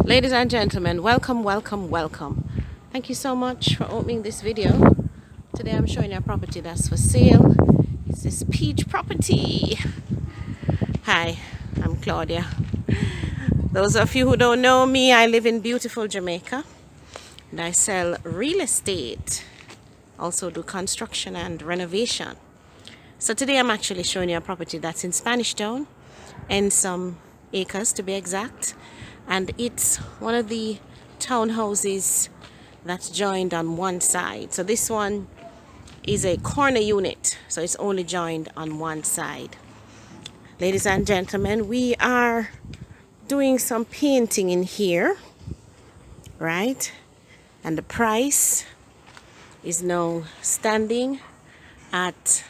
Ladies and gentlemen, welcome. Thank you so much for opening this video. Today I'm showing you a property that's for sale. It's this peach property. Hi, I'm Claudia. Those of you who don't know me, I live in beautiful Jamaica and I sell real estate. Also do construction and renovation. So today I'm actually showing you a property that's in Spanish Town, Ensom acres to be exact. And it's one of the townhouses that's joined on one side. So this one is a corner unit, so it's only joined on one side. Ladies and gentlemen, we are doing some painting in here, right? And the price is now standing at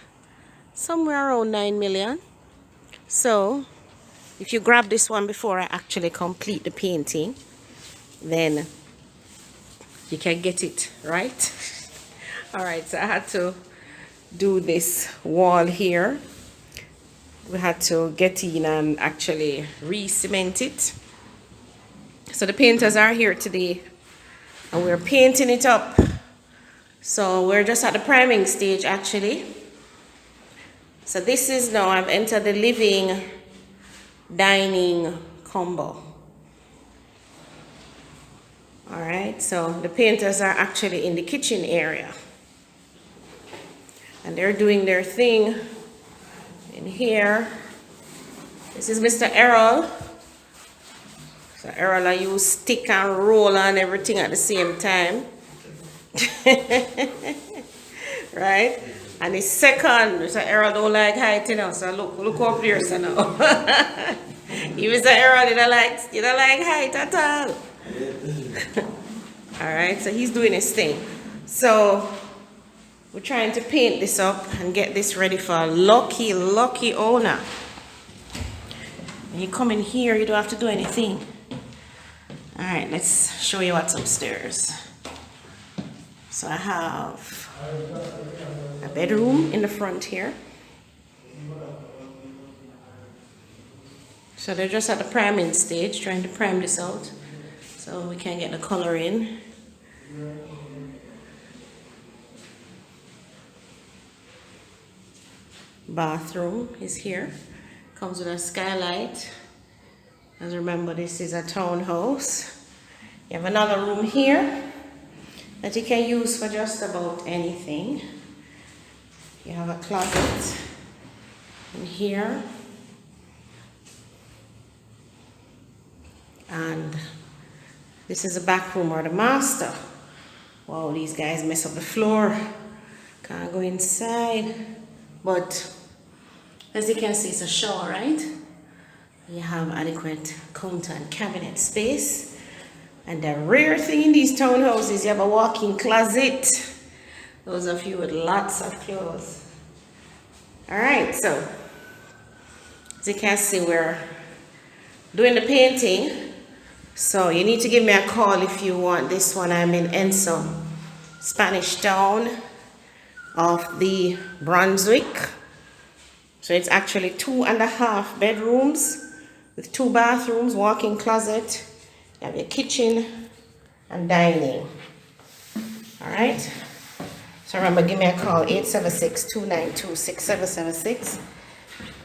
somewhere around 9 million. So if you grab this one before I actually complete the painting, then you can get it, right? All right, so I had to do this wall here. We had to get in and actually re-cement it. So the painters are here today and we're painting it up. So we're just at the priming stage actually. So this is now, I've entered the living dining combo. All right, so the painters are actually in the kitchen area and they're doing their thing in here. This is Mr. Errol. So Errol, I use stick and roll and everything at the same time. Right? And the second, so Errol don't like height, you know, so look up there, so now. You Mr. Errol, you don't like height at all. Alright, so he's doing his thing. So we're trying to paint this up and get this ready for a lucky owner. When you come in here, you don't have to do anything. Alright, let's show you what's upstairs. So I have a bedroom in the front here. So they're just at the priming stage, trying to prime this out so we can get the color in. Bathroom is here. Comes with a skylight. As remember, this is a townhouse. You have another room here that you can use for just about anything. You have a closet in here. And this is the back room or the master. Wow, these guys mess up the floor. Can't go inside. But as you can see, it's a shower, right? You have adequate counter and cabinet space. And the rare thing in these townhouses, you have a walk-in closet. Those of you with lots of clothes. All right, so as you can see, we're doing the painting. So you need to give me a call if you want this one. I'm in Ensom, Spanish Town of the Brunswick. So it's actually 2.5 bedrooms with 2 bathrooms, walk-in closet. You have your kitchen and dining. All right. So remember, give me a call, 876-292-6776.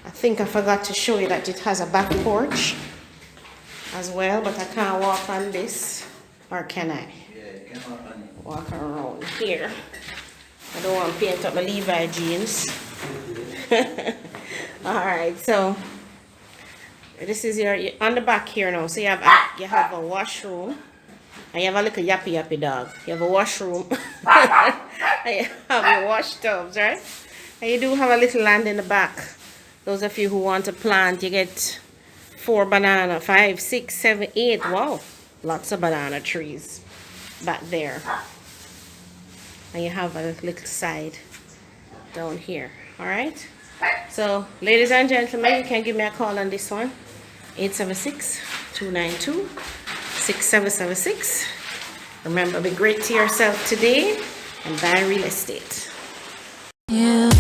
I think I forgot to show you that it has a back porch as well, but I can't walk on this. Or can I? Yeah, you can walk on it. Walk around here. I don't want to paint up my Levi jeans. All right, so this is your on the back here now. So you have a washroom, and you have a little yappy dog. You have a washroom, and you have your wash tubs, right? And you do have a little land in the back. Those of you who want to plant, you get 4 banana, 5, 6, 7, 8. Wow, lots of banana trees back there. And you have a little side down here. All right. So, ladies and gentlemen, you can give me a call on this one, 876-292-6776. Remember, be great to yourself today and buy real estate. Yeah.